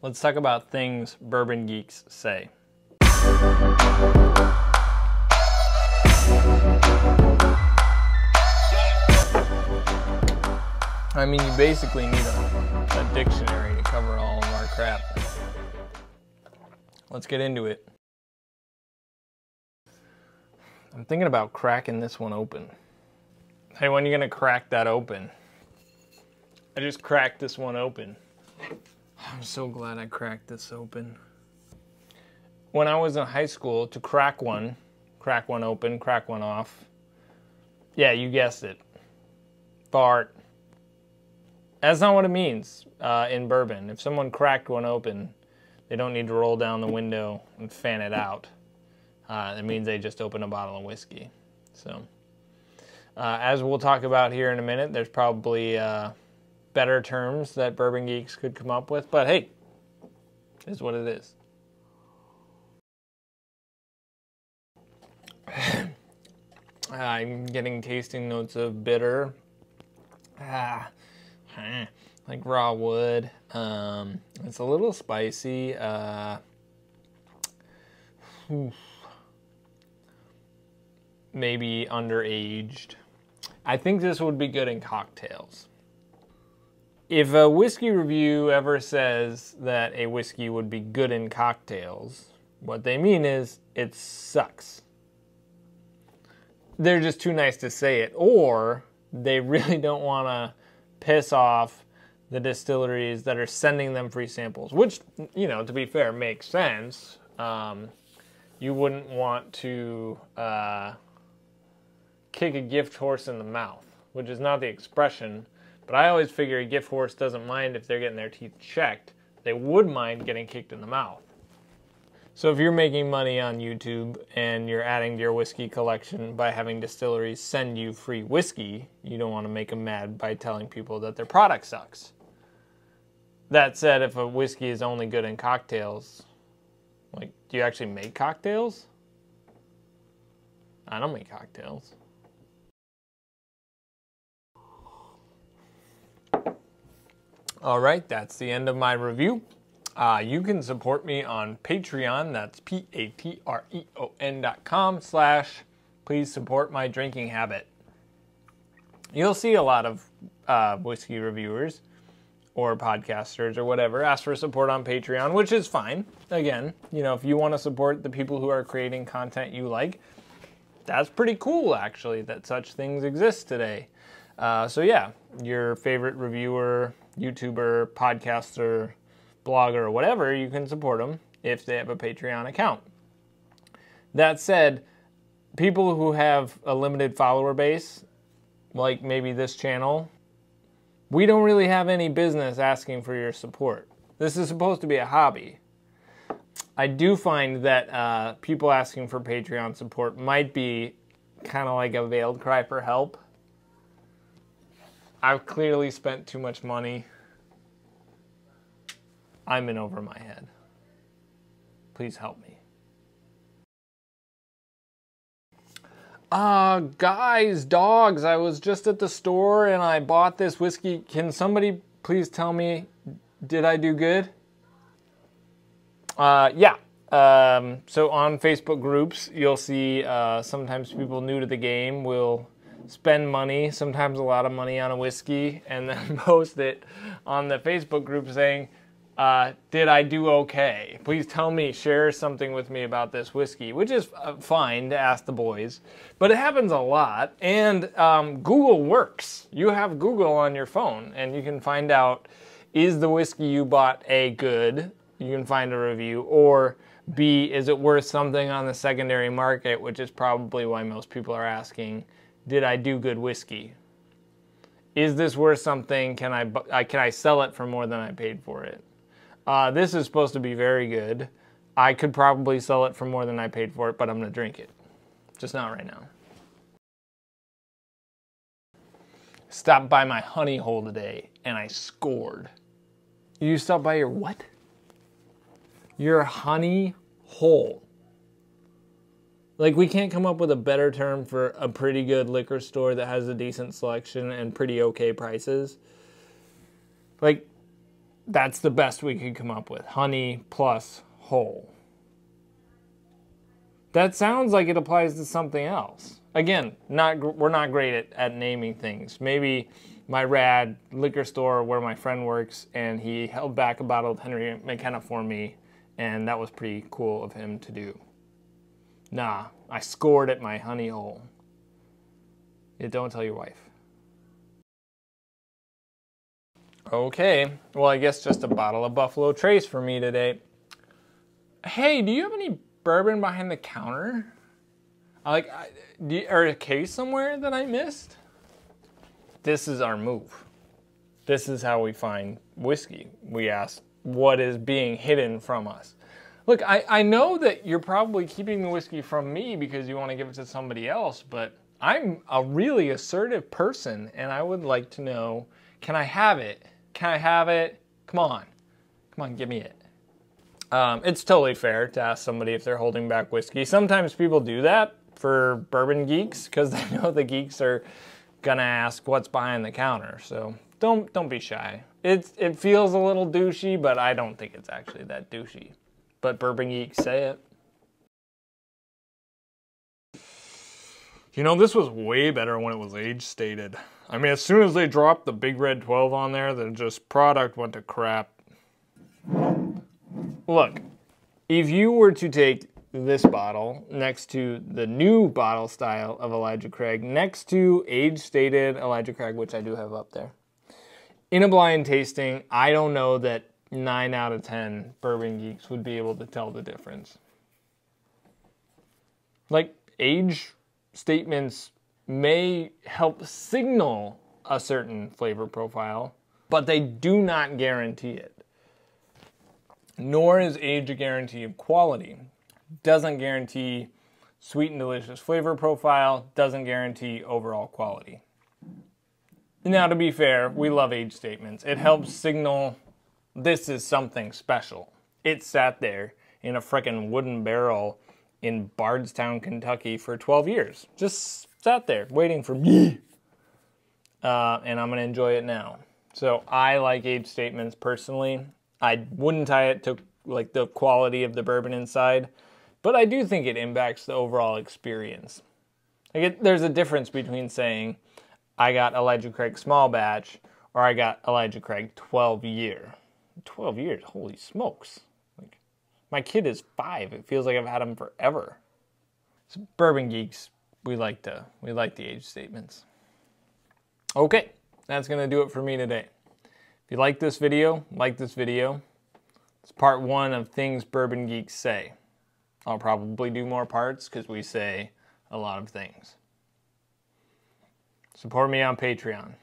Let's talk about things bourbon geeks say. I mean, you basically need a dictionary to cover all of our crap. Let's get into it. I'm thinking about cracking this one open. Hey, when are you gonna crack that open? I just cracked this one open. I'm so glad I cracked this open. When I was in high school, to crack one open, crack one off. Yeah, you guessed it. Fart. That's not what it means in bourbon. If someone cracked one open, they don't need to roll down the window and fan it out. It means they just opened a bottle of whiskey. So, as we'll talk about here in a minute, there's probably better terms that bourbon geeks could come up with. But hey, is what it is. I'm getting tasting notes of bitter. Like raw wood. It's a little spicy. Maybe underaged. I think this would be good in cocktails. If a whiskey review ever says that a whiskey would be good in cocktails, what they mean is it sucks. They're just too nice to say it, or they really don't want to piss off the distilleries that are sending them free samples, which, you know, to be fair, makes sense. You wouldn't want to kick a gift horse in the mouth, which is not the expression, but I always figure a gift horse doesn't mind if they're getting their teeth checked. They would mind getting kicked in the mouth. So if you're making money on YouTube and you're adding to your whiskey collection by having distilleries send you free whiskey, you don't want to make them mad by telling people that their product sucks. That said, if a whiskey is only good in cocktails, like, do you actually make cocktails? I don't make cocktails. All right, that's the end of my review. You can support me on Patreon. That's patreon.com/please support my drinking habit. You'll see a lot of whiskey reviewers or podcasters or whatever ask for support on Patreon, which is fine. Again, you know, if you want to support the people who are creating content you like, that's pretty cool, actually, that such things exist today. So yeah, your favorite reviewer, YouTuber, podcaster, blogger, or whatever, you can support them if they have a Patreon account. That said, people who have a limited follower base, like maybe this channel, we don't really have any business asking for your support. This is supposed to be a hobby. I do find that people asking for Patreon support might be kind of like a veiled cry for help. I've clearly spent too much money. I'm in over my head. Please help me. Guys, dogs, I was just at the store and I bought this whiskey. Can somebody please tell me, did I do good? Yeah. So on Facebook groups, you'll see sometimes people new to the game will spend money, sometimes a lot of money on a whiskey, and then post it on the Facebook group saying, did I do okay? Please tell me, share something with me about this whiskey, which is fine to ask the boys, but it happens a lot, and Google works. You have Google on your phone, and you can find out, is the whiskey you bought A, good? You can find a review, or B, is it worth something on the secondary market, which is probably why most people are asking, did I do good whiskey? Is this worth something? Can I sell it for more than I paid for it? This is supposed to be very good. I could probably sell it for more than I paid for it, but I'm going to drink it. Just not right now. Stopped by my honey hole today, and I scored. You stopped by your what? Your honey hole. Like, we can't come up with a better term for a pretty good liquor store that has a decent selection and pretty okay prices. Like, that's the best we could come up with. Honey plus whole. That sounds like it applies to something else. Again, we're not great at naming things. Maybe my rad liquor store where my friend works, and he held back a bottle of Henry McKenna for me, and that was pretty cool of him to do. Nah, I scored at my honey hole. Don't tell your wife. Okay, well, I guess just a bottle of Buffalo Trace for me today. Hey, do you have any bourbon behind the counter? Or a case somewhere that I missed? This is our move. This is how we find whiskey. We ask what is being hidden from us. Look, I know that you're probably keeping the whiskey from me because you want to give it to somebody else, but I'm a really assertive person, and I would like to know, can I have it? Can I have it? Come on, give me it. It's totally fair to ask somebody if they're holding back whiskey. Sometimes people do that for bourbon geeks because they know the geeks are gonna ask what's behind the counter. So don't be shy. It feels a little douchey, but I don't think it's actually that douchey. But bourbon geeks say it. You know, this was way better when it was age stated. I mean, as soon as they dropped the Big Red 12 on there, the product went to crap. Look, if you were to take this bottle next to the new bottle style of Elijah Craig, next to age-stated Elijah Craig, which I do have up there, in a blind tasting, I don't know that 9 out of 10 bourbon geeks would be able to tell the difference. Like, age statements may help signal a certain flavor profile, but they do not guarantee it. Nor is age a guarantee of quality. Doesn't guarantee sweet and delicious flavor profile, doesn't guarantee overall quality. Now, to be fair, we love age statements. It helps signal this is something special. It sat there in a frickin' wooden barrel in Bardstown, Kentucky for 12 years. Just sat there waiting for me. And I'm gonna enjoy it now. So I like age statements personally. I wouldn't tie it to like the quality of the bourbon inside, but I do think it impacts the overall experience. There's a difference between saying, I got Elijah Craig small batch, or I got Elijah Craig 12 year. 12 years, holy smokes. Like, my kid is 5. It feels like I've had him forever. So bourbon geeks, we like the age statements. Okay, that's gonna do it for me today. If you like this video, It's part 1 of Things Bourbon Geeks Say. I'll probably do more parts because we say a lot of things. Support me on Patreon.